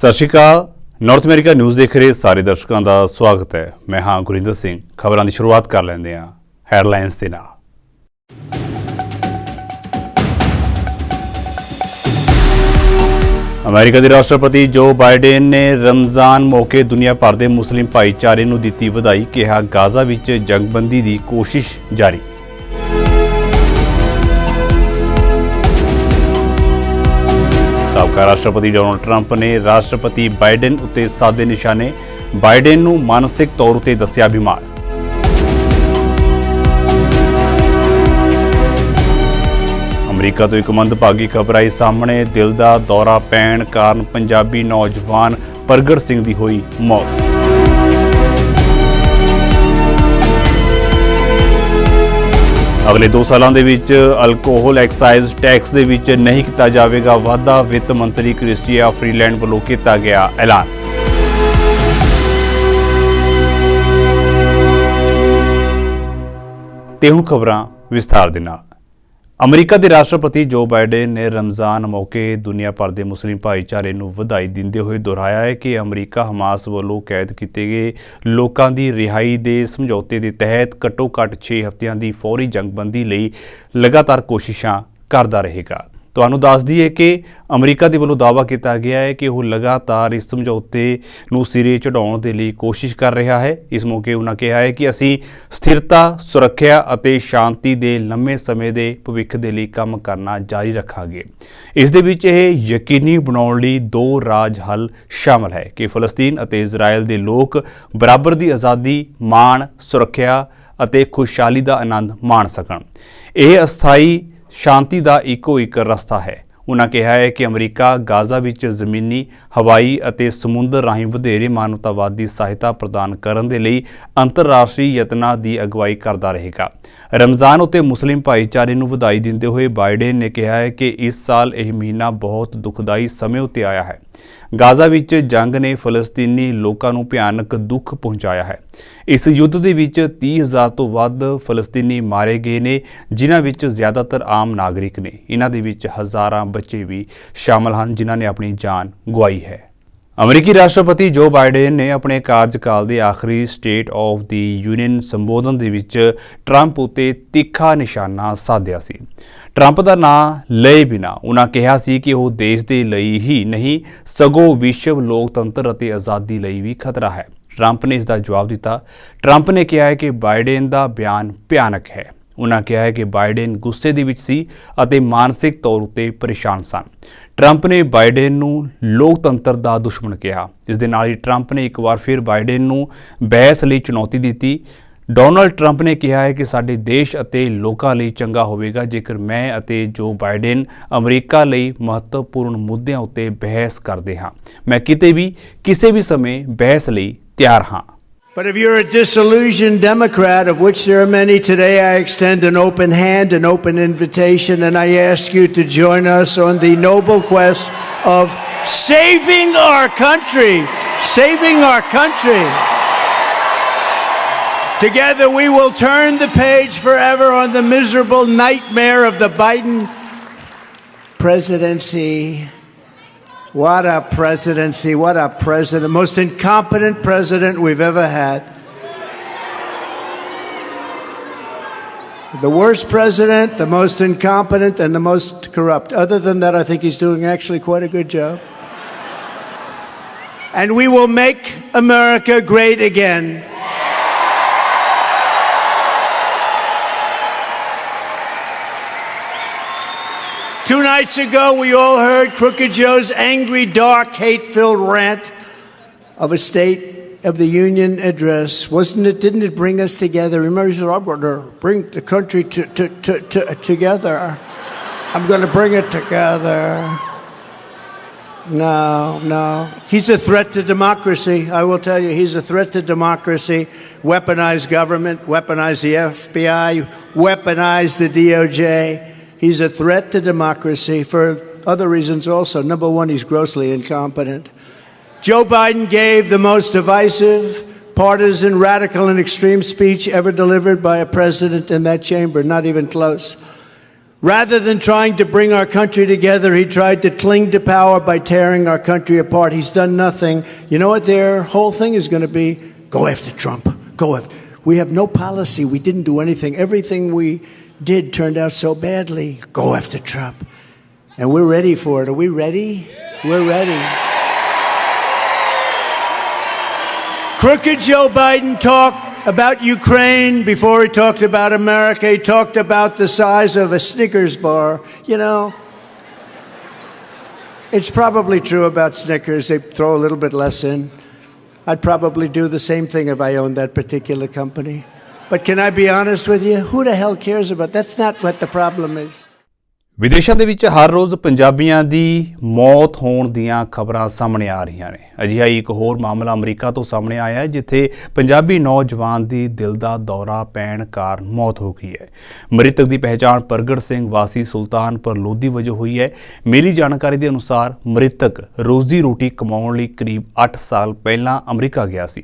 ਸਤਿ ਸ਼੍ਰੀ ਅਕਾਲ। North America news ਦੇਖ ਰਹੇ ਸਾਰੇ ਦਰਸ਼ਕਾਂ ਦਾ ਸਵਾਗਤ ਹੈ। ਮੈਂ ਹਾਂ ਗੁਰਿੰਦਰ ਸਿੰਘ। ਖਬਰਾਂ ਦੀ ਸ਼ੁਰੂਆਤ ਕਰ ਲੈਂਦੇ ਹਾਂ ਹੈਡਲਾਈਨਸ ਦੇ ਨਾਲ। ਅਮਰੀਕਾ ਦੇ ਰਾਸ਼ਟਰਪਤੀ ਜੋ ਬਾਈਡਨ ਨੇ ਰਮਜ਼ਾਨ ਮੌਕੇ ਦੁਨੀਆ ਭਰ ਦੇ ਮੁਸਲਿਮ ਭਾਈਚਾਰੇ ਨੂੰ ਦਿੱਤੀ ਵਧਾਈ। ਕਿਹਾ ਗਾਜ਼ਾ ਵਿੱਚ ਜੰਗਬੰਦੀ ਦੀ ਕੋਸ਼ਿਸ਼ ਜਾਰੀ। ਸਾਬਕਾ ਰਾਸ਼ਟਰਪਤੀ ਡੋਨਾਲਡ ਟਰੰਪ ਨੇ ਰਾਸ਼ਟਰਪਤੀ ਬਾਈਡਨ ਉੱਤੇ ਸਾਧੇ ਨਿਸ਼ਾਨੇ। ਬਾਈਡਨ ਨੂੰ ਮਾਨਸਿਕ ਤੌਰ ਉੱਤੇ ਦੱਸਿਆ ਬਿਮਾਰ। ਅਮਰੀਕਾ ਤੋਂ ਇੱਕ ਮੰਦਭਾਗੀ ਖਬਰ ਆਈ ਸਾਹਮਣੇ। ਦਿਲ ਦਾ ਦੌਰਾ ਪੈਣ ਕਾਰਨ ਪੰਜਾਬੀ ਨੌਜਵਾਨ ਪ੍ਰਗਟ ਸਿੰਘ ਦੀ ਹੋਈ ਮੌਤ। ਅਗਲੇ 2 ਸਾਲਾਂ ਦੇ ਵਿੱਚ ਅਲਕੋਹਲ ਐਕਸਾਈਜ਼ ਟੈਕਸ ਦੇ ਵਿੱਚ ਨਹੀਂ ਕੀਤਾ ਜਾਵੇਗਾ ਵਾਧਾ। ਵਿੱਤ ਮੰਤਰੀ ਕ੍ਰਿਸਟੀਆ ਫਰੀਲੈਂਡ ਵੱਲੋਂ ਕੀਤਾ ਗਿਆ ਐਲਾਨ। ਤੇ ਹੁਣ ਖਬਰਾਂ ਵਿਸਥਾਰ ਦੇ ਨਾਲ। ਅਮਰੀਕਾ ਦੇ ਰਾਸ਼ਟਰਪਤੀ ਜੋ ਬਾਈਡਨ ਨੇ ਰਮਜ਼ਾਨ ਮੌਕੇ ਦੁਨੀਆ ਭਰ ਦੇ ਮੁਸਲਿਮ ਭਾਈਚਾਰੇ ਨੂੰ ਵਧਾਈ ਦਿੰਦੇ ਹੋਏ ਦੁਹਰਾਇਆ ਹੈ ਕਿ ਅਮਰੀਕਾ ਹਮਾਸ ਵੱਲੋਂ ਕੈਦ ਕੀਤੇ ਗਏ ਲੋਕਾਂ ਦੀ ਰਿਹਾਈ ਦੇ ਸਮਝੌਤੇ ਦੇ ਤਹਿਤ ਘੱਟੋ-ਘੱਟ 6 ਹਫ਼ਤਿਆਂ ਦੀ ਫੌਰੀ ਜੰਗਬੰਦੀ ਲਈ ਲਗਾਤਾਰ ਕੋਸ਼ਿਸ਼ਾਂ ਕਰਦਾ ਰਹੇਗਾ। ਤੁਹਾਨੂੰ ਦੱਸ ਦਈਏ ਕਿ ਅਮਰੀਕਾ ਦੇ ਵੱਲੋਂ ਦਾਅਵਾ ਕੀਤਾ ਗਿਆ ਹੈ ਕਿ ਉਹ ਲਗਾਤਾਰ ਇਸ ਸਮਝੌਤੇ ਨੂੰ ਸਿਰੇ ਚੜ੍ਹਾਉਣ ਦੇ ਲਈ ਕੋਸ਼ਿਸ਼ ਕਰ ਰਿਹਾ ਹੈ। ਇਸ ਮੌਕੇ ਉਹਨਾਂ ਕਿਹਾ ਹੈ ਕਿ ਅਸੀਂ ਸਥਿਰਤਾ, ਸੁਰੱਖਿਆ ਅਤੇ ਸ਼ਾਂਤੀ ਦੇ ਲੰਮੇ ਸਮੇਂ ਦੇ ਭਵਿੱਖ ਦੇ ਲਈ ਕੰਮ ਕਰਨਾ ਜਾਰੀ ਰੱਖਾਂਗੇ। ਇਸ ਦੇ ਵਿੱਚ ਇਹ ਯਕੀਨੀ ਬਣਾਉਣ ਲਈ 2 ਰਾਜ ਹੱਲ ਸ਼ਾਮਲ ਹੈ ਕਿ ਫਲਸਤੀਨ ਅਤੇ ਇਜ਼ਰਾਈਲ ਦੇ ਲੋਕ ਬਰਾਬਰ ਦੀ ਆਜ਼ਾਦੀ, ਮਾਣ, ਸੁਰੱਖਿਆ ਅਤੇ ਖੁਸ਼ਹਾਲੀ ਦਾ ਆਨੰਦ ਮਾਣ ਸਕਣ। ਇਹ ਅਸਥਾਈ ਸ਼ਾਂਤੀ ਦਾ ਇੱਕੋ ਇੱਕ ਰਸਤਾ ਹੈ। ਉਨ੍ਹਾਂ ਕਿਹਾ ਹੈ ਕਿ ਅਮਰੀਕਾ ਗਾਜ਼ਾ ਵਿੱਚ ਜ਼ਮੀਨੀ, ਹਵਾਈ ਅਤੇ ਸਮੁੰਦਰ ਰਾਹੀਂ ਵਧੇਰੇ ਮਾਨਵਤਾਵਾਦੀ ਸਹਾਇਤਾ ਪ੍ਰਦਾਨ ਕਰਨ ਦੇ ਲਈ ਅੰਤਰਰਾਸ਼ਟਰੀ ਯਤਨਾਂ ਦੀ ਅਗਵਾਈ ਕਰਦਾ ਰਹੇਗਾ। ਰਮਜ਼ਾਨ ਉੱਤੇ ਮੁਸਲਿਮ ਭਾਈਚਾਰੇ ਨੂੰ ਵਧਾਈ ਦਿੰਦੇ ਹੋਏ ਬਾਈਡਨ ਨੇ ਕਿਹਾ ਹੈ ਕਿ ਇਸ ਸਾਲ ਇਹ ਮਹੀਨਾ ਬਹੁਤ ਦੁਖਦਾਈ ਸਮੇਂ ਉੱਤੇ ਆਇਆ ਹੈ। ਗਾਜ਼ਾ ਵਿੱਚ ਜੰਗ ਨੇ ਫਲਸਤੀਨੀ ਲੋਕਾਂ ਨੂੰ ਭਿਆਨਕ ਦੁੱਖ ਪਹੁੰਚਾਇਆ ਹੈ। ਇਸ ਯੁੱਧ ਦੇ ਵਿੱਚ 30,000 ਤੋਂ ਵੱਧ ਫਲਸਤੀਨੀ ਮਾਰੇ ਗਏ ਨੇ, ਜਿਨ੍ਹਾਂ ਵਿੱਚ ਜ਼ਿਆਦਾਤਰ ਆਮ ਨਾਗਰਿਕ ਨੇ। ਇਹਨਾਂ ਦੇ ਵਿੱਚ ਹਜ਼ਾਰਾਂ ਬੱਚੇ ਵੀ ਸ਼ਾਮਲ ਹਨ ਜਿਨ੍ਹਾਂ ਨੇ ਆਪਣੀ ਜਾਨ ਗੁਆਈ ਹੈ। ਅਮਰੀਕੀ ਰਾਸ਼ਟਰਪਤੀ ਜੋ ਬਾਈਡਨ ਨੇ ਆਪਣੇ ਕਾਰਜਕਾਲ ਦੇ ਆਖਰੀ ਸਟੇਟ ਆਫ ਦੀ ਯੂਨੀਅਨ ਸੰਬੋਧਨ ਦੇ ਵਿੱਚ ਟਰੰਪ ਉੱਤੇ ਤਿੱਖਾ ਨਿਸ਼ਾਨਾ ਸਾਧਿਆ ਸੀ। ਟਰੰਪ ਦਾ ਨਾਂ ਲਏ ਬਿਨਾਂ ਉਨ੍ਹਾਂ ਕਿਹਾ ਸੀ ਕਿ ਉਹ ਦੇਸ਼ ਦੇ ਲਈ ਹੀ ਨਹੀਂ ਸਗੋਂ ਵਿਸ਼ਵ ਲੋਕਤੰਤਰ ਅਤੇ ਆਜ਼ਾਦੀ ਲਈ ਵੀ ਖਤਰਾ ਹੈ। ਟਰੰਪ ਨੇ ਇਸ ਦਾ ਜਵਾਬ ਦਿੱਤਾ। ਟਰੰਪ ਨੇ ਕਿਹਾ ਹੈ ਕਿ ਬਾਈਡਨ ਦਾ ਬਿਆਨ ਭਿਆਨਕ ਹੈ। ਉਨ੍ਹਾਂ ਕਿਹਾ ਹੈ ਕਿ ਬਾਈਡਨ ਗੁੱਸੇ ਦੇ ਵਿੱਚ ਸੀ ਅਤੇ ਮਾਨਸਿਕ ਤੌਰ ਉੱਤੇ ਪਰੇਸ਼ਾਨ ਸਨ। ਟਰੰਪ ਨੇ ਬਾਈਡਨ ਨੂੰ ਲੋਕਤੰਤਰ ਦਾ ਦੁਸ਼ਮਣ ਕਿਹਾ। ਇਸ ਦੇ ਨਾਲ ਹੀ ਟਰੰਪ ਨੇ ਇੱਕ ਵਾਰ ਫਿਰ ਬਾਈਡਨ ਨੂੰ ਬਹਿਸ ਲਈ ਚੁਣੌਤੀ ਦਿੱਤੀ। ਡੋਨਾਲਡ ਟਰੰਪ ਨੇ ਕਿਹਾ ਹੈ ਕਿ ਸਾਡੇ ਦੇਸ਼ ਅਤੇ ਲੋਕਾਂ ਲਈ ਚੰਗਾ ਹੋਵੇਗਾ ਜੇਕਰ ਮੈਂ ਅਤੇ ਜੋ ਬਾਈਡਨ ਅਮਰੀਕਾ ਲਈ ਮਹੱਤਵਪੂਰਨ ਮੁੱਦਿਆਂ ਉੱਤੇ ਬਹਿਸ ਕਰਦੇ ਹਾਂ। ਮੈਂ ਕਿਤੇ ਵੀ ਕਿਸੇ ਵੀ ਸਮੇਂ ਬਹਿਸ ਲਈ ਤਿਆਰ ਹਾਂ। But if you're a disillusioned Democrat, of which there are many today, I extend an open hand, an open invitation, and I ask you to join us on the noble quest of saving our country. Saving our country. Together we will turn the page forever on the miserable nightmare of the Biden presidency. What a presidency, what a president. Most incompetent president we've ever had. The worst president, the most incompetent, and the most corrupt. Other than that, I think he's doing actually quite a good job. And we will make America great again. 2 nights ago, we all heard Crooked Joe's angry, dark, hate-filled rant of a State of the Union address. Didn't it bring us together? Remember, he said, I'm going to bring the country together. I'm going to bring it together. No. He's a threat to democracy. I will tell you, he's a threat to democracy. Weaponize government, weaponize the FBI, weaponize the DOJ. He's a threat to democracy for other reasons also. Number one, he's grossly incompetent. Joe Biden gave the most divisive, partisan, radical, and extreme speech ever delivered by a president in that chamber, not even close. Rather than trying to bring our country together, he tried to cling to power by tearing our country apart. He's done nothing. You know what their whole thing is going to be? Go after Trump. Go after. We have no policy. We didn't do anything. Everything we did turned out so badly. Go after Trump. And we're ready for it. Are we ready? We're ready. Crooked Joe Biden talked about Ukraine before he talked about America. He talked about the size of a Snickers bar. You know, it's probably true about Snickers. They throw a little bit less in. I'd probably do the same thing if I owned that particular company. But can I be honest with you? Who the hell cares about? That's not what the problem is. ਵਿਦੇਸ਼ਾਂ ਦੇ ਵਿੱਚ ਹਰ ਰੋਜ਼ ਪੰਜਾਬੀਆਂ ਦੀ ਮੌਤ ਹੋਣ ਦੀਆਂ ਖਬਰਾਂ ਸਾਹਮਣੇ ਆ ਰਹੀਆਂ ਨੇ। ਅਜਿਹਾ ਹੀ ਇੱਕ ਹੋਰ ਮਾਮਲਾ ਅਮਰੀਕਾ ਤੋਂ ਸਾਹਮਣੇ ਆਇਆ ਹੈ, ਜਿੱਥੇ ਪੰਜਾਬੀ ਨੌਜਵਾਨ ਦੀ ਦਿਲ ਦਾ ਦੌਰਾ ਪੈਣ ਕਾਰਨ ਮੌਤ ਹੋ ਗਈ ਹੈ। ਮ੍ਰਿਤਕ ਦੀ ਪਹਿਚਾਣ ਪ੍ਰਗਟ ਸਿੰਘ ਵਾਸੀ ਸੁਲਤਾਨਪੁਰ ਲੋਧੀ ਵਜੋਂ ਹੋਈ ਹੈ। ਮਿਲੀ ਜਾਣਕਾਰੀ ਦੇ ਅਨੁਸਾਰ ਮ੍ਰਿਤਕ ਰੋਜ਼ੀ ਰੋਟੀ ਕਮਾਉਣ ਲਈ ਕਰੀਬ 8 ਸਾਲ ਪਹਿਲਾਂ ਅਮਰੀਕਾ ਗਿਆ ਸੀ।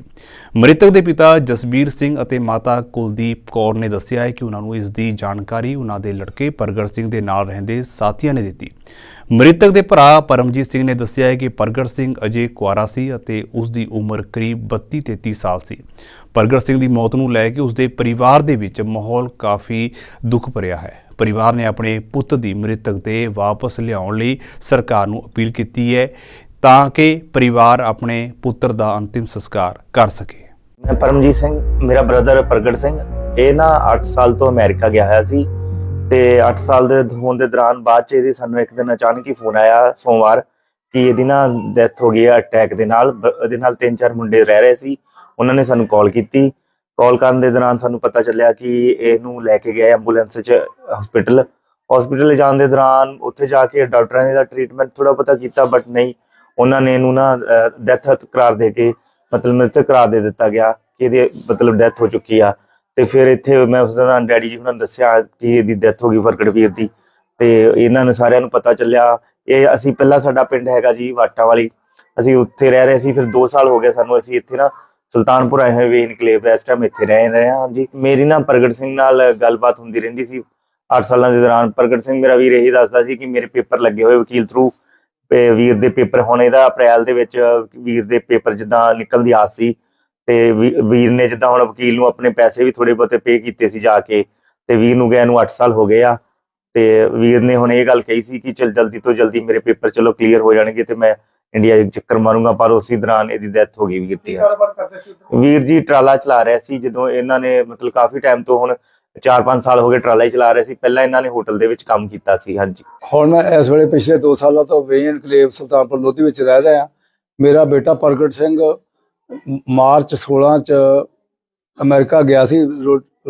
ਮ੍ਰਿਤਕ ਦੇ ਪਿਤਾ ਜਸਬੀਰ ਸਿੰਘ ਅਤੇ ਮਾਤਾ ਕੁਲਦੀਪ ਕੌਰ ਨੇ ਦੱਸਿਆ ਹੈ ਕਿ ਉਹਨਾਂ ਨੂੰ ਇਸ ਦੀ ਜਾਣਕਾਰੀ ਉਹਨਾਂ ਦੇ ਲੜਕੇ ਪ੍ਰਗਟ ਸਿੰਘ ਦੇ ਨਾਲ ਦੇ ਸਾਥੀਆਂ ਨੇ ਦਿੱਤੀ। ਮ੍ਰਿਤਕ ਦੇ ਭਰਾ ਪਰਮਜੀਤ ਸਿੰਘ ਨੇ ਦੱਸਿਆ ਹੈ ਕਿ ਪ੍ਰਗਟ ਸਿੰਘ ਅਜੇ ਕੁਆਰਾ ਸੀ ਅਤੇ ਉਸ ਦੀ ਉਮਰ ਕਰੀਬ 32-33 ਸਾਲ ਸੀ। ਪ੍ਰਗਟ ਸਿੰਘ ਦੀ ਮੌਤ ਨੂੰ ਲੈ ਕੇ ਉਸ ਦੇ ਪਰਿਵਾਰ ਦੇ ਵਿੱਚ ਮਾਹੌਲ ਕਾਫੀ ਦੁੱਖ ਭਰਿਆ ਹੈ। ਪਰਿਵਾਰ ਨੇ ਆਪਣੇ ਪੁੱਤ ਦੀ ਮ੍ਰਿਤਕ ਦੇ ਵਾਪਸ ਲਿਆਉਣ ਲਈ ਸਰਕਾਰ ਨੂੰ ਅਪੀਲ ਕੀਤੀ ਹੈ ਤਾਂ ਕਿ ਪਰਿਵਾਰ ਆਪਣੇ ਪੁੱਤਰ ਦਾ ਅੰਤਿਮ ਸੰਸਕਾਰ ਕਰ ਸਕੇ। ਮੈਂ ਪਰਮਜੀਤ ਸਿੰਘ, ਮੇਰਾ ਬ੍ਰਦਰ ਪ੍ਰਗਟ ਸਿੰਘ, ਇਹ ਨਾ 8 ਸਾਲ ਤੋਂ ਅਮਰੀਕਾ ਗਿਆ ਹੋਇਆ ਸੀ ਤੇ 8 ਸਾਲ ਦੇ ਹੋਣ ਦੇ ਦੌਰਾਨ ਬਾਅਦ ਚ ਇਹਦੀ ਸਾਨੂੰ ਇੱਕ ਦਿਨ ਅਚਾਨਕ ਹੀ ਫੋਨ ਆਇਆ ਸੋਮਵਾਰ ਕਿ ਇਹਦੀ ਨਾ ਡੈਥ ਹੋ ਗਈ ਹੈ ਅਟੈਕ ਦੇ ਨਾਲ। ਇਹਦੇ ਨਾਲ 3-4 ਮੁੰਡੇ ਰਹਿ ਰਹੇ ਸੀ, ਉਹਨਾਂ ਨੇ ਸਾਨੂੰ ਕਾਲ ਕੀਤੀ। ਕਾਲ ਕਰਨ ਦੇ ਦੌਰਾਨ ਸਾਨੂੰ ਪਤਾ ਚੱਲਿਆ ਕਿ ਇਹਨੂੰ ਲੈ ਕੇ ਗਏ ਐਂਬੂਲੈਂਸ 'ਚ ਹਸਪੀਟਲ ਜਾਣ ਦੇ ਦੌਰਾਨ ਉੱਥੇ ਜਾ ਕੇ ਡਾਕਟਰਾਂ ਨੇ ਦਾ ਟ੍ਰੀਟਮੈਂਟ ਥੋੜਾ ਪਤਾ ਕੀਤਾ, ਬਟ ਨਹੀਂ, ਉਹਨਾਂ ਨੇ ਇਹਨੂੰ ਨਾ ਡੈਥ ਕਰਾਰ ਦੇ ਕੇ ਮਤਲਬ ਮ੍ਰਿਤਕ ਕਰਾਰ ਦੇ ਦਿੱਤਾ ਗਿਆ ਕਿ ਇਹਦੀ ਮਤਲਬ ਡੈਥ ਹੋ ਚੁੱਕੀ ਆ। ਤੇ ਫਿਰ ਇੱਥੇ ਮੈਂ ਉਸ ਦਾ ਡੈਡੀ ਜੀ ਉਹਨਾਂ ਨੂੰ ਦੱਸਿਆ ਕਿ ਇਹਦੀ ਡੈਥ ਹੋ ਗਈ ਪ੍ਰਗਟ ਵੀਰ ਦੀ, ਤੇ ਇਹਨਾਂ ਨੇ ਸਾਰਿਆਂ ਨੂੰ ਪਤਾ ਚੱਲਿਆ। ਇਹ ਅਸੀਂ ਪਹਿਲਾਂ ਸਾਡਾ ਪਿੰਡ ਹੈਗਾ ਜੀ ਵਾਟਾ ਵਾਲੀ, ਅਸੀਂ ਉੱਥੇ ਰਹਿ ਰਹੇ ਸੀ। ਫਿਰ 2 ਸਾਲ ਹੋ ਗਏ ਸਾਨੂੰ, ਅਸੀਂ ਇੱਥੇ ਨਾ ਸੁਲਤਾਨਪੁਰ ਆਏ ਹੋਏ ਵੀ ਇਨਕਲੇਵ ਇਸ ਟਾਈਮ ਇੱਥੇ ਰਹਿ ਰਹੇ ਹਾਂ ਜੀ। ਮੇਰੀ ਨਾ ਪ੍ਰਗਟ ਸਿੰਘ ਨਾਲ ਗੱਲਬਾਤ ਹੁੰਦੀ ਰਹਿੰਦੀ ਸੀ 8 ਸਾਲਾਂ ਦੇ ਦੌਰਾਨ। ਪ੍ਰਗਟ ਸਿੰਘ ਮੇਰਾ ਵੀਰ ਇਹੀ ਦੱਸਦਾ ਸੀ ਕਿ ਮੇਰੇ ਪੇਪਰ ਲੱਗੇ ਹੋਏ ਵਕੀਲ ਥਰੂ, ਵੀਰ ਦੇ ਪੇਪਰ ਹੁਣ ਇਹਦਾ ਅਪ੍ਰੈਲ ਦੇ ਵਿੱਚ ਵੀਰ ਦੇ ਪੇਪਰ ਜਿੱਦਾਂ ਨਿਕਲਣ ਦੀ ਆਸ ਸੀ, ਤੇ ਵੀਰ ਨੇ ਜਿੱਦਾਂ ਹੁਣ ਵਕੀਲ ਨੂੰ ਆਪਣੇ ਪੈਸੇ ਵੀ ਥੋੜੇ ਬਹੁਤੇ ਪੇ ਕੀਤੇ ਸੀ ਜਾ ਕੇ, ਤੇ ਵੀਰ ਨੂੰ ਗਏ ਨੂੰ 8 ਸਾਲ ਹੋ ਗਏ ਆ। ਤੇ ਵੀਰ ਨੇ ਹੁਣ ਇਹ ਗੱਲ ਕਹੀ ਸੀ ਕਿ ਚਲ ਜਲਦੀ ਤੋਂ ਜਲਦੀ ਮੇਰੇ ਪੇਪਰ ਚਲੋ ਕਲੀਅਰ ਹੋ ਜਾਣਗੇ ਤੇ ਮੈਂ ਇੰਡੀਆ ਚੱਕਰ ਮਾਰੂੰਗਾ, ਪਰ ਉਸੇ ਦੌਰਾਨ ਇਹਦੀ ਡੈਥ ਹੋ ਗਈ ਵੀਰ ਦੀ। ਵੀਰ ਜੀ ਟਰਾਲਾ ਚਲਾ ਰਿਹਾ ਸੀ ਜਦੋਂ ਇਹਨਾਂ ਨੇ ਮਤਲਬ ਕਾਫੀ ਟਾਈਮ ਤੋਂ, ਹੁਣ 4-5 ਸਾਲ ਹੋ ਗਏ ਟਰਾਲਾ ਹੀ ਚਲਾ ਰਹੇ ਸੀ। ਪਹਿਲਾਂ ਇਹਨਾਂ ਨੇ ਹੋਟਲ ਦੇ ਵਿੱਚ ਕੰਮ ਕੀਤਾ ਸੀ। ਹਾਂਜੀ, ਹੁਣ ਮੈਂ ਇਸ ਵੇਲੇ ਪਿਛਲੇ 2 ਸਾਲਾਂ ਤੋਂ ਵੇਈ ਇਨਕਲੇਵ ਸੁਲਤਾਨਪੁਰ ਲੋਧੀ ਵਿੱਚ ਰਹਿ ਰਿਹਾ। ਮੇਰਾ ਬੇਟਾ ਪ੍ਰਗਟ ਸਿੰਘ ਮਾਰਚ 16 ਚ ਅਮਰੀਕਾ ਗਿਆ ਸੀ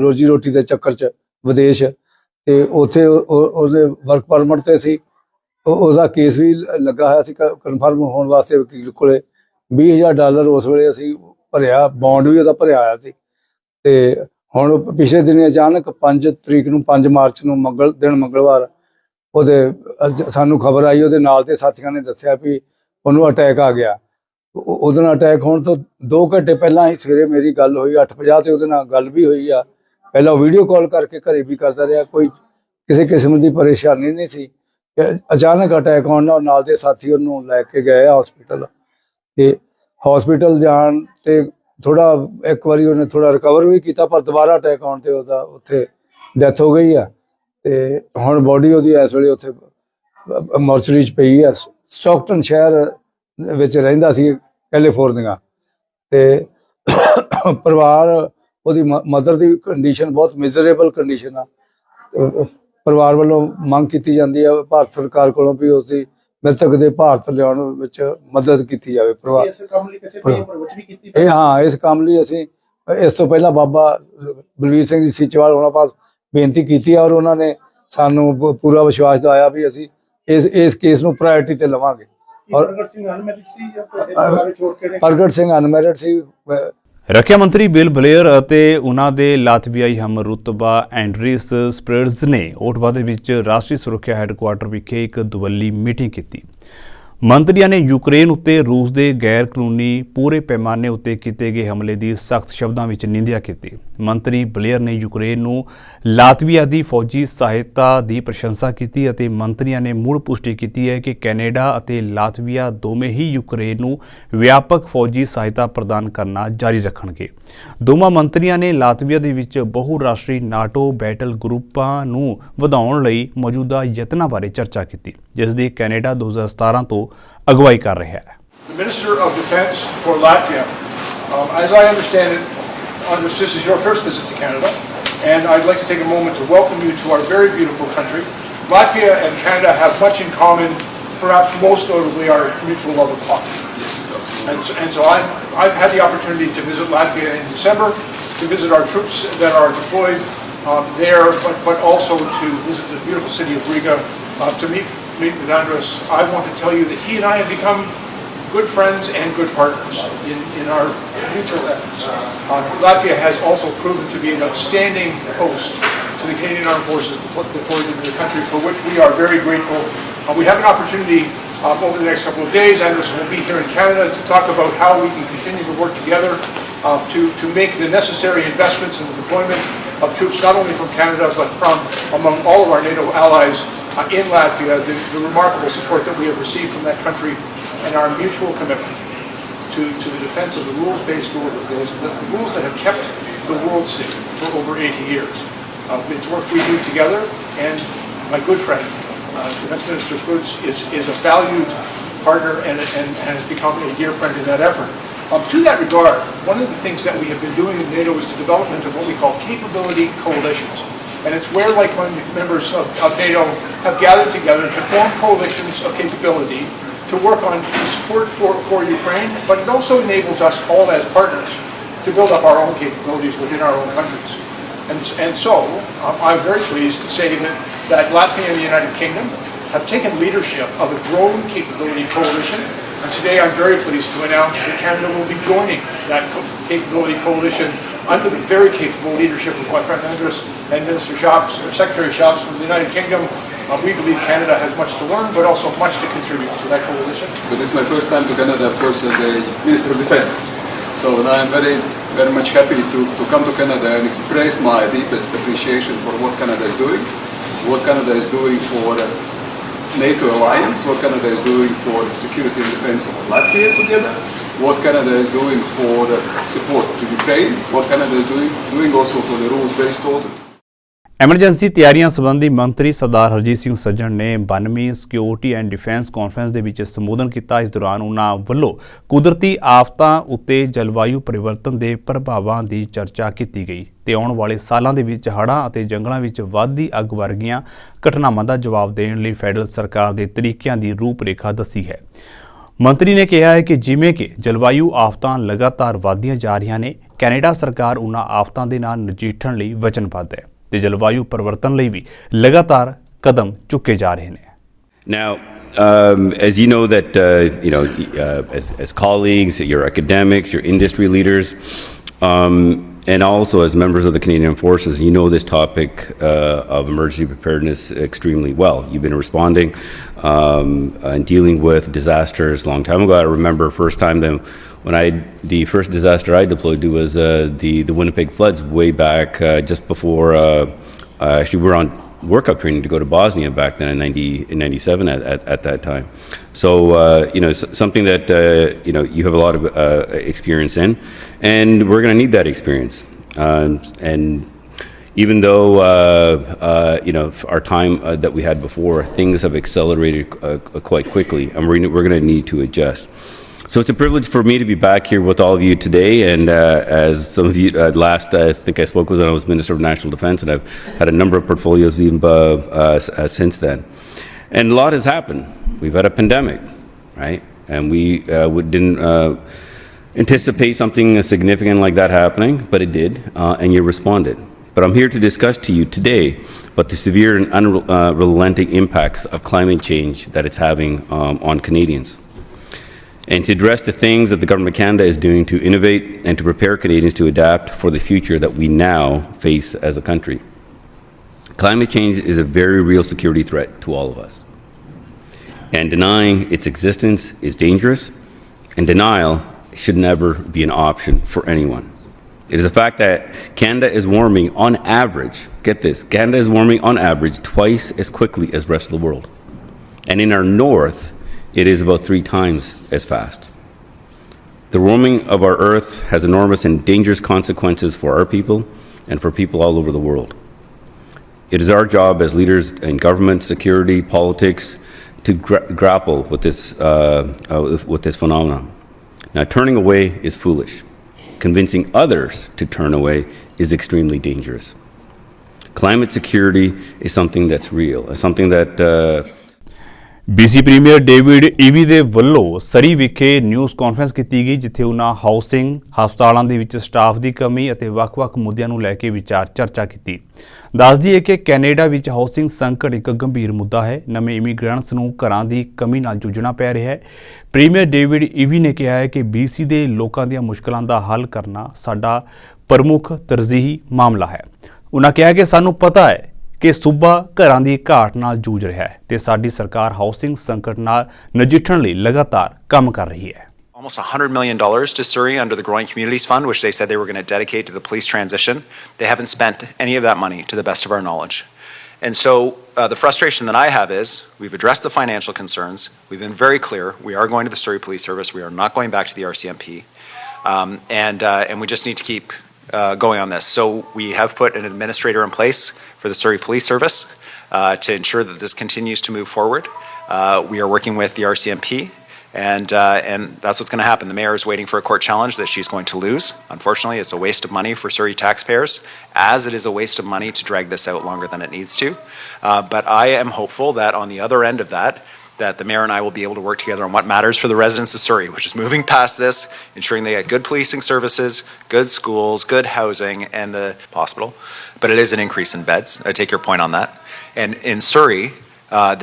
ਰੋਜੀ ਰੋਟੀ ਦੇ ਚੱਕਰ ਚ ਵਿਦੇਸ਼, ਤੇ ਉੱਥੇ ਉਹਦੇ ਵਰਕ ਪਰਮਿਟ ਤੇ ਸੀ। ਉਹਦਾ ਕੇਸ ਵੀ ਲੱਗਾ ਹੋਇਆ ਸੀ ਕਨਫਰਮ ਹੋਣ ਵਾਸਤੇ ਵਕੀਲ ਕੋਲੇ। $20,000 ਉਸ ਵੇਲੇ ਅਸੀਂ ਭਰਿਆ, ਬੌਂਡ ਵੀ ਉਹਦਾ ਭਰਿਆ ਹੋਇਆ ਸੀ। ਤੇ ਹੁਣ ਪਿਛਲੇ ਦਿਨ ਅਚਾਨਕ 5 ਤਰੀਕ ਨੂੰ 5 ਮਾਰਚ ਨੂੰ ਮੰਗਲਵਾਰ ਉਹਦੇ ਸਾਨੂੰ ਖਬਰ ਆਈ, ਉਹਦੇ ਨਾਲ ਦੇ ਸਾਥੀਆਂ ਨੇ ਦੱਸਿਆ ਵੀ ਉਹਨੂੰ ਅਟੈਕ ਆ ਗਿਆ। ਉਹਦੇ ਨਾਲ ਅਟੈਕ ਹੋਣ ਤੋਂ 2 ਘੰਟੇ ਪਹਿਲਾਂ ਹੀ ਸਵੇਰੇ ਮੇਰੀ ਗੱਲ ਹੋਈ 8:50 ਤੇ ਉਹਦੇ ਨਾਲ ਗੱਲ ਵੀ ਹੋਈ ਆ। ਪਹਿਲਾਂ ਵੀਡੀਓ ਕਾਲ ਕਰਕੇ ਘਰੇ ਵੀ ਕਰਦਾ ਰਿਹਾ, ਕੋਈ ਕਿਸੇ ਕਿਸਮ ਦੀ ਪਰੇਸ਼ਾਨੀ ਨਹੀਂ ਸੀ। ਅਚਾਨਕ ਅਟੈਕ ਹੋਣ ਨਾਲ ਦੇ ਸਾਥੀ ਉਹਨੂੰ ਲੈ ਕੇ ਗਏ ਹਸਪੀਟਲ, ਤੇ ਹਸਪੀਟਲ ਜਾਣ ਤੇ ਥੋੜਾ ਇੱਕ ਵਾਰੀ ਉਹਨੇ ਥੋੜਾ ਰਿਕਵਰ ਵੀ ਕੀਤਾ, ਪਰ ਦੁਬਾਰਾ ਅਟੈਕ ਆਉਣ ਤੇ ਉਹਦਾ ਉੱਥੇ ਡੈਥ ਹੋ ਗਈ ਆ। ਤੇ ਹੁਣ ਬੋਡੀ ਉਹਦੀ ਇਸ ਵੇਲੇ ਉੱਥੇ ਮੋਰਚਰੀ 'ਚ ਪਈ ਆ। ਸਟਾਕਟਨ ਸ਼ਹਿਰ ਵਿੱਚ ਰਹਿੰਦਾ ਸੀ ਕੈਲੀਫੋਰਨੀਆ, ਤੇ ਪਰਿਵਾਰ ਉਹਦੀ ਮਦਰ ਦੀ ਕੰਡੀਸ਼ਨ ਬਹੁਤ ਮਿਜ਼ਰੇਬਲ ਕੰਡੀਸ਼ਨ ਆ। ਪਰਿਵਾਰ ਵੱਲੋਂ ਮੰਗ ਕੀਤੀ ਜਾਂਦੀ ਹੈ ਭਾਰਤ ਸਰਕਾਰ ਕੋਲੋਂ ਵੀ ਉਸਦੀ ਮ੍ਰਿਤਕ ਦੇ ਭਾਰਤ ਲਿਆਉਣ ਵਿੱਚ ਮਦਦ ਕੀਤੀ ਜਾਵੇ। ਪਰਿਵਾਰ ਇਸ ਕੰਮ ਲਈ ਅਸੀਂ ਇਸ ਤੋਂ ਪਹਿਲਾਂ ਬਾਬਾ ਬਲਵੀਰ ਸਿੰਘ ਜੀ ਸੀਚੇਵਾਲ ਉਹਨਾਂ ਪਾਸ ਬੇਨਤੀ ਕੀਤੀ ਹੈ, ਔਰ ਉਹਨਾਂ ਨੇ ਸਾਨੂੰ ਪੂਰਾ ਵਿਸ਼ਵਾਸ ਦਿਵਾਇਆ ਵੀ ਅਸੀਂ ਇਸ ਕੇਸ ਨੂੰ ਪ੍ਰਾਇੋਰਟੀ ਤੇ ਲਵਾਂਗੇ। ਪ੍ਰਗਟ ਸਿੰਘ ਅਨਮੈਰਿਡ ਸੀ। ਰੱਖਿਆ ਮੰਤਰੀ ਬਿਲ ਬਲੇਅਰ ਅਤੇ ਉਹਨਾਂ ਦੇ ਲਾਤਵੀਆਈ ਹਮਰੁਤਬਾ ਐਂਡਰੀਸ ਸਪ੍ਰਿਟਜ਼ ਨੇ ਓਟਵਾ ਦੇ ਵਿੱਚ ਰਾਸ਼ਟਰੀ ਸੁਰੱਖਿਆ ਹੈੱਡਕੁਆਰਟਰ ਵਿਖੇ ਇੱਕ ਦੁਵੱਲੀ ਮੀਟਿੰਗ ਕੀਤੀ। ਮੰਤਰੀਆਂ ਨੇ ਯੂਕਰੇਨ ਉੱਤੇ ਰੂਸ ਦੇ ਗੈਰ ਕਾਨੂੰਨੀ ਪੂਰੇ ਪੈਮਾਨੇ ਉੱਤੇ ਕੀਤੇ ਗਏ ਹਮਲੇ ਦੀ ਸਖਤ ਸ਼ਬਦਾਂ ਵਿੱਚ ਨਿੰਦਿਆ ਕੀਤੀ। ਮੰਤਰੀ ਬਲੇਅਰ ਨੇ ਯੂਕਰੇਨ ਨੂੰ ਲਾਤਵੀਆ ਦੀ ਫੌਜੀ ਸਹਾਇਤਾ ਦੀ ਪ੍ਰਸ਼ੰਸਾ ਕੀਤੀ ਅਤੇ ਮੰਤਰੀਆਂ ਨੇ ਮੁੜ ਪੁਸ਼ਟੀ ਕੀਤੀ ਹੈ ਕਿ ਕੈਨੇਡਾ ਅਤੇ ਲਾਤਵੀਆ ਦੋਵੇਂ ਹੀ ਯੂਕਰੇਨ ਨੂੰ ਵਿਆਪਕ ਫੌਜੀ ਸਹਾਇਤਾ ਪ੍ਰਦਾਨ ਕਰਨਾ ਜਾਰੀ ਰੱਖਣਗੇ। ਦੋਵਾਂ ਮੰਤਰੀਆਂ ਨੇ ਲਾਤਵੀਆ ਦੇ ਵਿੱਚ ਬਹੁ-ਰਾਸ਼ਟਰੀ ਨਾਟੋ ਬੈਟਲ ਗਰੁੱਪਾਂ ਨੂੰ ਵਧਾਉਣ ਲਈ ਮੌਜੂਦਾ ਯਤਨਾਂ ਬਾਰੇ ਚਰਚਾ ਕੀਤੀ, ਜਿਸ ਦੀ ਕੈਨੇਡਾ 2017 ਤੋਂ ਅਗਵਾਈ ਕਰ ਰਿਹਾ ਹੈ। The Minister of Defence for Latvia, as I understand it, this is your first visit to Canada, and I'd like to take a moment to welcome you to our very beautiful country. Latvia and Canada have much in common, perhaps most notably our mutual love of hockey. Yes. And so I've had the opportunity to visit Latvia in December, to visit our troops that are deployed there, but also to visit the beautiful city of Riga, to meet with Andres. I want to tell you that he and I have become good friends and good partners in our mutual efforts. Latvia has also proven to be an outstanding host to the Canadian Armed Forces deployed into the country, for which we are very grateful. We have an opportunity over the next couple of days. Andres will be here in Canada to talk about how we can continue to work together to make the necessary investments in the deployment of troops, not only from Canada, but from among all of our NATO allies in Latvia, the remarkable support that we have received from that country, and our mutual commitment to the defense of the rules-based order, the rules that have kept the world safe for over 80 years. It's work we do together, and my good friend, Defense Minister Satluj, is a valued partner and has become a dear friend in that effort. To that regard, one of the things that we have been doing in NATO is the development of what we call capability coalitions. And it's where like-minded members of NATO have gathered together to form coalitions of capability to work on support for Ukraine, but it also enables us all as partners to build up our own capabilities within our own countries. And so I'm very pleased to say that Latvia and the United Kingdom have taken leadership of a drone capability coalition. And today I'm very pleased to announce that Canada will be joining that capability coalition under the very capable leadership of my friend Andres and Minister Shops, or Secretary Shops from the United Kingdom. We believe Canada has much to learn, but also much to contribute to that coalition. But it's my first time to Canada, of course, as the Minister of Defense. So I am very, very much happy to come to Canada and express my deepest appreciation for what Canada is doing, what Canada is doing for NATO alliance, what Canada is doing for the security and defense of Latvia together, what Canada is doing for the support to Ukraine, what Canada is doing also for the rules-based order. Emergency ਤਿਆਰੀਆਂ ਸੰਬੰਧੀ ਮੰਤਰੀ ਸਰਦਾਰ ਹਰਜੀਤ ਸਿੰਘ ਸੱਜਣ ਨੇ 92ਵੀਂ security and defence conference ਦੇ ਵਿੱਚ ਸੰਬੋਧਨ ਕੀਤਾ। ਇਸ ਦੌਰਾਨ ਉਹਨਾਂ ਵੱਲੋਂ ਕੁਦਰਤੀ ਆਫਤਾਂ ਉੱਤੇ ਜਲਵਾਯੂ ਪਰਿਵਰਤਨ ਦੇ ਪ੍ਰਭਾਵਾਂ ਦੀ ਚਰਚਾ ਕੀਤੀ ਗਈ ਤੇ ਆਉਣ ਵਾਲੇ ਸਾਲਾਂ ਦੇ ਵਿੱਚ ਹੜ੍ਹਾਂ ਅਤੇ ਜੰਗਲਾਂ ਵਿੱਚ ਵੱਧਦੀ ਅੱਗ ਵਰਗੀਆਂ ਘਟਨਾਵਾਂ ਦਾ ਜਵਾਬ ਦੇਣ ਲਈ ਫੈਡਰਲ ਸਰਕਾਰ ਦੇ ਤਰੀਕਿਆਂ ਦੀ ਰੂਪਰੇਖਾ ਦੱਸੀ ਹੈ। ਮੰਤਰੀ ਨੇ ਕਿਹਾ ਹੈ ਕਿ ਜਿਵੇਂ ਕਿ ਜਲਵਾਯੂ ਆਫਤਾਂ ਲਗਾਤਾਰ ਵਧਦੀਆਂ ਜਾ ਰਹੀਆਂ ਨੇ, ਕੈਨੇਡਾ ਸਰਕਾਰ ਉਹਨਾਂ ਆਫਤਾਂ ਦੇ ਨਾਲ ਨਜਿੱਠਣ ਲਈ ਵਚਨਬੱਧ ਹੈ ਤੇ ਜਲਵਾਯੂ ਪਰਿਵਰਤਨ ਲਈ ਵੀ ਲਗਾਤਾਰ ਕਦਮ ਚੁੱਕੇ ਜਾ ਰਹੇ ਨੇ। Now, as you know that as colleagues, your academics, your industry leaders, and also as members of the Canadian Forces, you know this topic of emergency preparedness extremely well. You've been responding and dealing with disasters a long time ago. I remember the first disaster I deployed to was the Winnipeg floods way back just before. Actually, we were on workup training to go to Bosnia back then in 97 at that time. So something that you have a lot of experience in, and we're going to need that experience. And even though our time that we had before, things have accelerated quite quickly, and we're going to need to adjust. So it's a privilege for me to be back here with all of you today, and as some of you, last I think I spoke was when I was Minister of National Defence, and I've had a number of portfolios even since then. And a lot has happened. We've had a pandemic, right? And we didn't anticipate something significant like that happening, but it did, and you responded. But I'm here to discuss to you today about the severe and unrelenting impacts of climate change that it's having on Canadians, and to address the things that the Government of Canada is doing to innovate and to prepare Canadians to adapt for the future that we now face as a country. Climate change is a very real security threat to all of us. And denying its existence is dangerous, and denial should never be an option for anyone. It is a fact that Canada is warming on average, get this, Canada is warming on average twice as quickly as the rest of the world. And in our north, it is about 3 times as fast. The warming of our earth has enormous and dangerous consequences for our people and for people all over the world. It is our job as leaders in government, security, politics, to grapple with this phenomenon. Now, turning away is foolish. Convincing others to turn away is extremely dangerous. Climate security is something that's real, something that BC premier David Eby ਦੇ ਵੱਲੋਂ ਸਰੀ ਵਿਖੇ news conference ਕੀਤੀ ਗਈ, ਜਿੱਥੇ ਉਹਨਾਂ housing, ਹਸਪਤਾਲਾਂ ਦੇ ਵਿੱਚ ਸਟਾਫ ਦੀ ਕਮੀ ਅਤੇ ਵੱਖ-ਵੱਖ ਮੁੱਦਿਆਂ ਨੂੰ ਲੈ ਕੇ ਵਿਚਾਰ ਚਰਚਾ ਕੀਤੀ। ਦੱਸ ਦਈਏ ਕਿ ਕੈਨੇਡਾ ਵਿੱਚ ਹਾਊਸਿੰਗ ਸੰਕਟ ਇੱਕ ਗੰਭੀਰ ਮੁੱਦਾ ਹੈ। ਨਵੇਂ ਇਮੀਗ੍ਰੈਂਟਸ ਨੂੰ ਘਰਾਂ ਦੀ ਕਮੀ ਨਾਲ ਜੂਝਣਾ ਪੈ ਰਿਹਾ ਹੈ। ਪ੍ਰੀਮੀਅਰ ਡੇਵਿਡ ਈਵੀ ਨੇ ਕਿਹਾ ਹੈ ਕਿ BC ਦੇ ਲੋਕਾਂ ਦੀਆਂ ਮੁਸ਼ਕਲਾਂ ਦਾ ਹੱਲ ਕਰਨਾ ਸਾਡਾ ਪ੍ਰਮੁੱਖ ਤਰਜੀਹੀ ਮਾਮਲਾ ਹੈ। ਉਹਨਾਂ ਕਿਹਾ ਕਿ ਸਾਨੂੰ ਪਤਾ ਹੈ ਕਿ ਸੂਬਾ ਘਰਾਂ ਦੀ ਘਾਟ ਨਾਲ ਜੂਝ ਰਿਹਾ ਹੈ ਤੇ ਸਾਡੀ ਸਰਕਾਰ ਹਾਊਸਿੰਗ ਸੰਕਟ ਨਾਲ ਨਜਿੱਠਣ ਲਈ ਲਗਾਤਾਰ ਕੰਮ ਕਰ ਰਹੀ ਹੈ। Almost $100 million to Surrey under the Growing Communities Fund, which they said they were going to dedicate to the police transition. They haven't spent any of that money to the best of our knowledge. And so the frustration that I have is we've addressed the financial concerns. We've been very clear. We are going to the Surrey Police Service. We are not going back to the RCMP. And we just need to keep going on this. So we have put an administrator in place for the Surrey Police Service to ensure that this continues to move forward. We are working with the RCMP, and that's what's going to happen. The mayor is waiting for a court challenge that she's going to lose. Unfortunately, it's a waste of money for Surrey taxpayers, as it is a waste of money to drag this out longer than it needs to. But I am hopeful that on the other end of that the mayor and I will be able to work together on what matters for the residents of Surrey, which is moving past this, ensuring they get good policing services, good schools, good housing, and the hospital. But it is an increase in beds. I take your point on that. And in Surrey,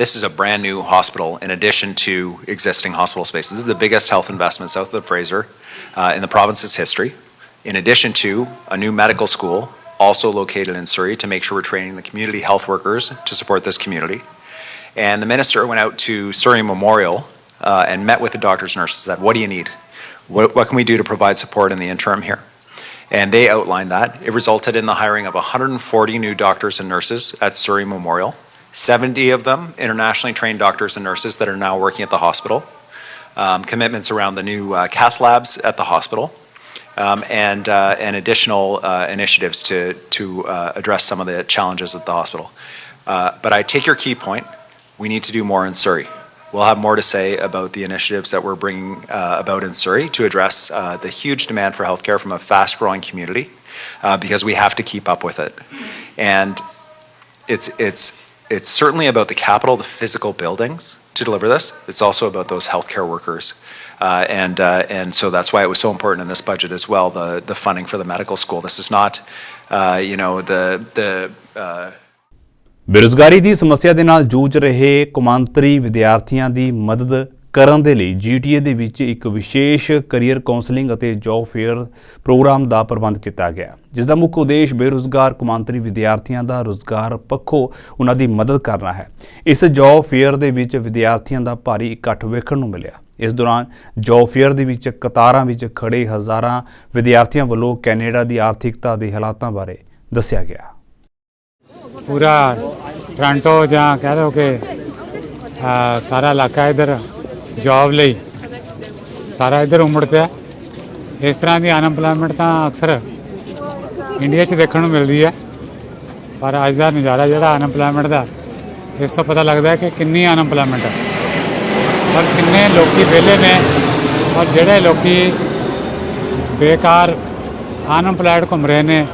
this is a brand new hospital in addition to existing hospital space. This is the biggest health investment south of the Fraser in the province's history, in addition to a new medical school also located in Surrey to make sure we're training the community health workers to support this community. And the minister went out to Surrey Memorial and met with the doctors and nurses and said, what do you need? What can we do to provide support in the interim here? And they outlined that. It resulted in the hiring of 140 new doctors and nurses at Surrey Memorial, 70 of them internationally trained doctors and nurses that are now working at the hospital, commitments around the new cath labs at the hospital, and additional initiatives to address some of the challenges at the hospital. But I take your key point. We need to do more in Surrey. We'll have more to say about the initiatives that we're bringing about in Surrey to address the huge demand for healthcare from a fast-growing community, because we have to keep up with it. And it's certainly about the capital, the physical buildings to deliver this. It's also about those healthcare workers. And so that's why it was so important in this budget as well, the funding for the medical school. This is not, ਬੇਰੁਜ਼ਗਾਰੀ ਦੀ ਸਮੱਸਿਆ ਦੇ ਨਾਲ ਜੂਝ ਰਹੇ ਕੌਮਾਂਤਰੀ ਵਿਦਿਆਰਥੀਆਂ ਦੀ ਮਦਦ ਕਰਨ ਦੇ ਲਈ GTA ਦੇ ਵਿੱਚ ਇੱਕ ਵਿਸ਼ੇਸ਼ ਕੈਰੀਅਰ ਕਾਉਂਸਲਿੰਗ ਅਤੇ ਜੌਬ ਫੇਅਰ ਪ੍ਰੋਗਰਾਮ ਦਾ ਪ੍ਰਬੰਧ ਕੀਤਾ ਗਿਆ, ਜਿਸ ਦਾ ਮੁੱਖ ਉਦੇਸ਼ ਬੇਰੁਜ਼ਗਾਰ ਕੌਮਾਂਤਰੀ ਵਿਦਿਆਰਥੀਆਂ ਦਾ ਰੁਜ਼ਗਾਰ ਪੱਖੋਂ ਉਹਨਾਂ ਦੀ ਮਦਦ ਕਰਨਾ ਹੈ। ਇਸ ਜੌਬ ਫੇਅਰ ਦੇ ਵਿੱਚ ਵਿਦਿਆਰਥੀਆਂ ਦਾ ਭਾਰੀ ਇਕੱਠ ਵੇਖਣ ਨੂੰ ਮਿਲਿਆ। ਇਸ ਦੌਰਾਨ ਜੌਬ ਫੇਅਰ ਦੇ ਵਿੱਚ ਕਤਾਰਾਂ ਵਿੱਚ ਖੜੇ ਹਜ਼ਾਰਾਂ ਵਿਦਿਆਰਥੀਆਂ ਵੱਲੋਂ ਕੈਨੇਡਾ ਦੀ ਆਰਥਿਕਤਾ ਦੇ ਹਾਲਾਤਾਂ ਬਾਰੇ ਦੱਸਿਆ ਗਿਆ। पूरा टोरंटो जहाँ कह लो कि सारा इलाका इधर जॉब ਲਈ ਸਾਰਾ ਇੱਧਰ ਉਮੜ ਪਿਆ। ਇਸ ਤਰ੍ਹਾਂ ਦੀ ਅਨਐਮਪਲੋਇਮੈਂਟ ਤਾਂ ਅਕਸਰ ਇੰਡੀਆ 'ਚ ਦੇਖਣ ਨੂੰ ਮਿਲਦੀ ਹੈ, ਪਰ ਅੱਜ ਦਾ ਨਜ਼ਾਰਾ ਜਿਹੜਾ ਅਨਐਮਪਲੋਇਮੈਂਟ ਦਾ, ਇਸ ਤੋਂ ਪਤਾ ਲੱਗਦਾ ਕਿ ਕਿੰਨੀ ਅਨਐਮਪਲੋਇਮੈਂਟ ਹੈ ਔਰ ਕਿੰਨੇ ਲੋਕੀ ਵਿਹਲੇ ਨੇ ਔਰ ਜਿਹੜੇ ਲੋਕੀ ਬੇਕਾਰ ਅਨਐਮਪਲੋਇਡ ਘੁੰਮ ਰਹੇ ਨੇ।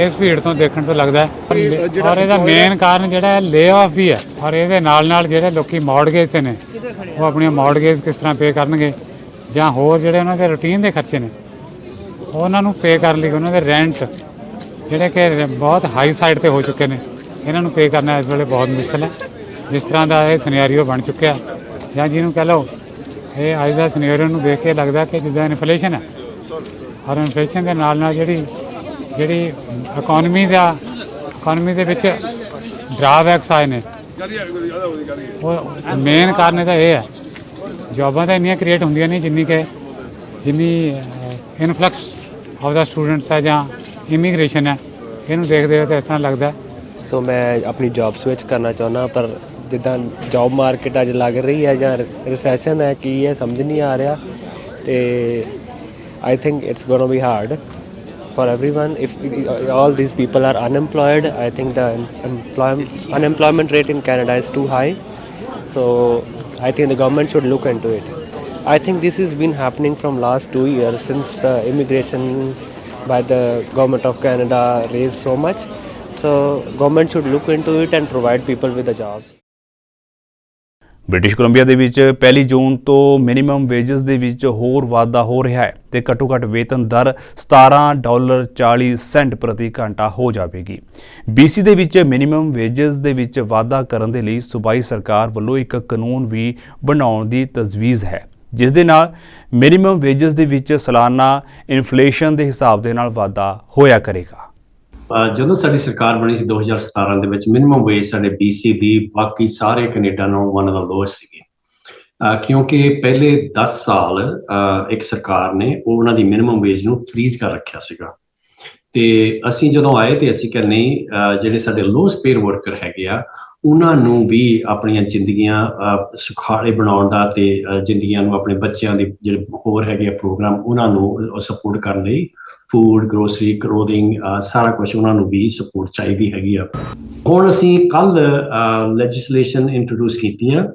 ਇਸ ਭੀੜ ਤੋਂ ਦੇਖਣ ਤੋਂ ਲੱਗਦਾ ਔਰ ਇਹਦਾ ਮੇਨ ਕਾਰਨ ਜਿਹੜਾ ਲੇ ਆਫ ਵੀ ਹੈ। ਔਰ ਇਹਦੇ ਨਾਲ ਨਾਲ ਜਿਹੜੇ ਲੋਕੀ ਮੌਰਗੇਜ 'ਤੇ ਨੇ, ਉਹ ਆਪਣੀਆਂ ਮੌਰਗੇਜ ਕਿਸ ਤਰ੍ਹਾਂ ਪੇ ਕਰਨਗੇ, ਜਾਂ ਹੋਰ ਜਿਹੜੇ ਉਹਨਾਂ ਦੇ ਰੂਟੀਨ ਦੇ ਖਰਚੇ ਨੇ ਉਹਨਾਂ ਨੂੰ ਪੇ ਕਰਨ ਲਈ ਉਹਨਾਂ ਦੇ ਰੈਂਟ ਜਿਹੜੇ ਕਿ ਬਹੁਤ ਹਾਈ ਸਾਈਡ 'ਤੇ ਹੋ ਚੁੱਕੇ ਨੇ, ਇਹਨਾਂ ਨੂੰ ਪੇ ਕਰਨਾ ਇਸ ਵੇਲੇ ਬਹੁਤ ਮੁਸ਼ਕਿਲ ਹੈ। ਜਿਸ ਤਰ੍ਹਾਂ ਦਾ ਇਹ ਸਿਨੈਰੀਓ ਬਣ ਚੁੱਕਿਆ, ਜਾਂ ਜਿਹਨੂੰ ਕਹਿ ਲਓ ਇਹ ਅੱਜ ਦਾ ਸਿਨੈਰੀਓ ਨੂੰ ਦੇਖ ਕੇ ਲੱਗਦਾ ਕਿ ਜਿੱਦਾਂ ਇਨਫਲੇਸ਼ਨ ਹੈ, ਔਰ ਇਨਫਲੇਸ਼ਨ ਦੇ ਨਾਲ ਨਾਲ ਜਿਹੜੀ ਇਕੋਨਮੀ ਦੇ ਵਿੱਚ ਡਰਾਬੈਕਸ ਆਏ ਨੇ, ਉਹ ਮੇਨ ਕਾਰਨ ਇਹਦਾ ਇਹ ਹੈ, ਜੋਬਾਂ ਤਾਂ ਇੰਨੀਆਂ ਕ੍ਰੀਏਟ ਹੁੰਦੀਆਂ ਨਹੀਂ ਜਿੰਨੀ ਇਨਫਲਕਸ ਆਫ ਦਾ ਸਟੂਡੈਂਟਸ ਹੈ ਜਾਂ ਇਮੀਗ੍ਰੇਸ਼ਨ ਹੈ, ਇਹਨੂੰ ਦੇਖਦੇ ਹੋ ਤਾਂ ਇਸ ਤਰ੍ਹਾਂ ਲੱਗਦਾ। ਸੋ ਮੈਂ ਆਪਣੀ ਜੌਬ ਸਵਿਚ ਕਰਨਾ ਚਾਹੁੰਦਾ, ਪਰ ਜਿੱਦਾਂ ਜੌਬ ਮਾਰਕੀਟ ਅੱਜ ਲੱਗ ਰਹੀ ਹੈ ਜਾਂ ਰਿਸੈਸ਼ਨ ਹੈ, ਕੀ ਹੈ ਸਮਝ ਨਹੀਂ ਆ ਰਿਹਾ। ਅਤੇ I think it's going to be hard for everyone. If all these people are unemployed, I think the unemployment rate in Canada is too high. So I think the government should look into it. I think this has been happening from last 2 years since the immigration by the government of Canada raised so much. So government should look into it and provide people with the jobs. British Columbia ਦੇ ਵਿੱਚ 1 ਜੂਨ ਤੋਂ minimum wages ਦੇ ਵਿੱਚ ਹੋਰ ਵਾਧਾ ਹੋ ਰਿਹਾ ਹੈ ਤੇ ਘੱਟੋ-ਘੱਟ ਵੇਤਨ ਦਰ $17.40 ਪ੍ਰਤੀ ਘੰਟਾ ਹੋ ਜਾਵੇਗੀ। BC ਦੇ ਵਿੱਚ ਮਿਨੀਮਮ ਵੇਜਸ ਦੇ ਵਿੱਚ ਵਾਧਾ ਕਰਨ ਦੇ ਲਈ ਸੂਬਾਈ ਸਰਕਾਰ ਵੱਲੋਂ ਇੱਕ ਕਾਨੂੰਨ ਵੀ ਬਣਾਉਣ ਦੀ ਤਜਵੀਜ਼ ਹੈ, ਜਿਸ ਦੇ ਨਾਲ ਮਿਨੀਮਮ ਵੇਜਸ ਦੇ ਵਿੱਚ ਸਾਲਾਨਾ ਇਨਫਲੇਸ਼ਨ ਦੇ ਹਿਸਾਬ ਦੇ ਨਾਲ ਵਾਧਾ ਹੋਇਆ ਕਰੇਗਾ। ਜਦੋਂ ਸਾਡੀ ਸਰਕਾਰ ਬਣੀ ਸੀ 2017 ਦੇ ਵਿੱਚ ਮਿਨੀਮਮ ਵੇਜ ਸਾਡੇ BC ਦੀ ਬਾਕੀ ਸਾਰੇ ਕੈਨੇਡਾ ਨਾਲੋਂ ਵਨ ਆਫ ਦਾ ਲੋਐਸਟ ਸੀਗੀ, ਕਿਉਂਕਿ ਪਹਿਲੇ 10 ਸਾਲ ਇੱਕ ਸਰਕਾਰ ਨੇ ਉਹਨਾਂ ਦੀ ਮਿਨੀਮਮ ਵੇਜ ਨੂੰ ਫਰੀਜ਼ ਕਰ ਰੱਖਿਆ ਸੀਗਾ। ਤੇ ਅਸੀਂ ਜਦੋਂ ਆਏ ਤੇ ਅਸੀਂ ਕਿਹਾ ਨਹੀਂ, ਜਿਹੜੇ ਸਾਡੇ ਲੋਐਸਟ ਪੇਡ ਵਰਕਰ ਹੈਗੇ ਆ ਉਹਨਾਂ ਨੂੰ ਵੀ ਆਪਣੀਆਂ ਜ਼ਿੰਦਗੀਆਂ ਸੁਖਾਲੇ ਬਣਾਉਣ ਦਾ ਤੇ ਜ਼ਿੰਦਗੀਆਂ ਨੂੰ ਆਪਣੇ ਬੱਚਿਆਂ ਦੇ ਜਿਹੜੇ ਹੋਰ ਹੈਗੇ ਆ ਪ੍ਰੋਗਰਾਮ ਉਹਨਾਂ ਨੂੰ ਸਪੋਰਟ ਕਰਨ ਲਈ ਫੂਡ, ਗਰੋਸਰੀ, ਕਲੋਥਿੰਗ ਸਾਰਾ ਕੁਛ ਉਹਨਾਂ ਨੂੰ ਵੀ ਸਪੋਰਟ ਚਾਹੀਦੀ ਹੈਗੀ ਆ। ਹੁਣ ਅਸੀਂ ਕੱਲ੍ਹ ਲੈਜਿਸਲੇਸ਼ਨ ਇੰਟਰੋਡਿਊਸ ਕੀਤੀ ਆ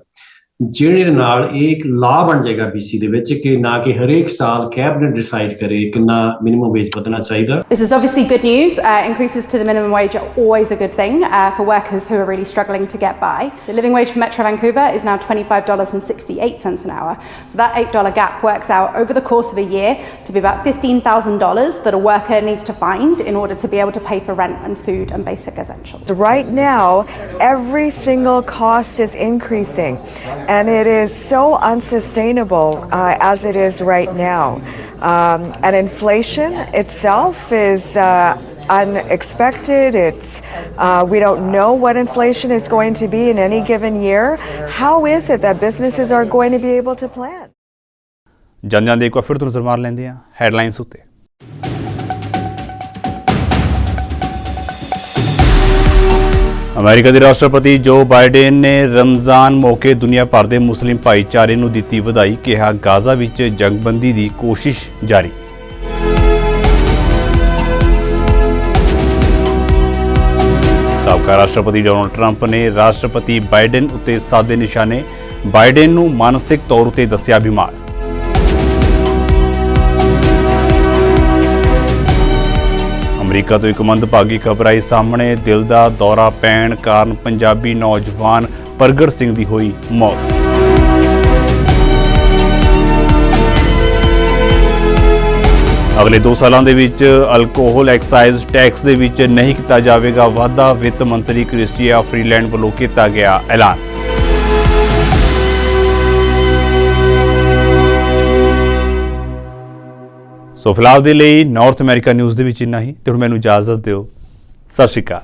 ਜਿਹੜੇ ਨਾਲ ਇਹ ਇੱਕ ਲਾਅ ਬਣ ਜਾਏਗਾ BC ਦੇ ਵਿੱਚ ਕਿ ਨਾ ਕਿ ਹਰੇਕ ਸਾਲ ਕੈਬਨਿਟ ਡਿਸਾਈਡ ਕਰੇ ਕਿੰਨਾ ਮਿਨੀਮਮ ਵੇਜ ਵਧਣਾ ਚਾਹੀਦਾ। This is obviously good news. Increases to the minimum wage are always a good thing for workers who are really struggling to get by. The living wage for Metro Vancouver is now $25.68 an hour. So that $8 gap works out over the course of a year to be about $15,000 that a worker needs to find in order to be able to pay for rent and food and basic essentials. Right now, every single cost is increasing. And it is so unsustainable as it is right now. And inflation itself is unexpected. We don't know what inflation is going to be in any given year. How is it that businesses are going to be able to plan? ਜਾਂਦੇ ਇੱਕ ਵਾਰ ਫਿਰ ਤੋਂ ਨਜ਼ਰ ਮਾਰ ਲੈਂਦੇ ਹਾਂ headlines ਉੱਤੇ। America ਦੇ ਰਾਸ਼ਟਰਪਤੀ ਜੋ ਬਾਈਡਨ ਨੇ ਰਮਜ਼ਾਨ ਮੌਕੇ ਦੁਨੀਆ ਭਰ ਦੇ ਮੁਸਲਿਮ ਭਾਈਚਾਰੇ ਨੂੰ ਦਿੱਤੀ ਵਧਾਈ, ਕਿਹਾ ਗਾਜ਼ਾ ਵਿੱਚ ਜੰਗਬੰਦੀ ਦੀ ਕੋਸ਼ਿਸ਼ ਜਾਰੀ। ਸਾਬਕਾ ਰਾਸ਼ਟਰਪਤੀ ਡੋਨਾਲਡ ਟਰੰਪ ਨੇ ਰਾਸ਼ਟਰਪਤੀ ਬਾਈਡਨ ਉੱਤੇ ਸਾਧੇ ਨਿਸ਼ਾਨੇ, ਬਾਈਡਨ ਨੂੰ ਮਾਨਸਿਕ ਤੌਰ ਉੱਤੇ ਦੱਸਿਆ ਬਿਮਾਰ। ਅਮਰੀਕਾ ਤੋਂ ਇੱਕ ਮੰਦਭਾਗੀ ਖਬਰ ਆਈ ਸਾਹਮਣੇ, ਦਿਲ ਦਾ ਦੌਰਾ ਪੈਣ ਕਾਰਨ ਪੰਜਾਬੀ ਨੌਜਵਾਨ ਪ੍ਰਗਟ ਸਿੰਘ ਦੀ ਹੋਈ ਮੌਤ। ਅਗਲੇ 2 ਸਾਲਾਂ ਦੇ ਵਿੱਚ ਅਲਕੋਹਲ ਐਕਸਾਈਜ਼ ਟੈਕਸ ਦੇ ਵਿੱਚ ਨਹੀਂ ਕੀਤਾ ਜਾਵੇਗਾ ਵਾਧਾ, ਵਿੱਤ ਮੰਤਰੀ ਕ੍ਰਿਸਟੀਆ ਫਰੀਲੈਂਡ ਵੱਲੋਂ ਕੀਤਾ ਗਿਆ ਐਲਾਨ। ਸੋ ਫਿਲਹਾਲ ਦੇ ਲਈ ਨਾਰਥ ਅਮਰੀਕਾ ਨਿਊਜ਼ ਦੇ ਵਿੱਚ ਇੰਨਾ ਹੀ, ਤੇ ਹੁਣ ਮੈਨੂੰ ਇਜਾਜ਼ਤ ਦਿਓ। ਸਤਿ ਸ਼੍ਰੀ ਅਕਾਲ।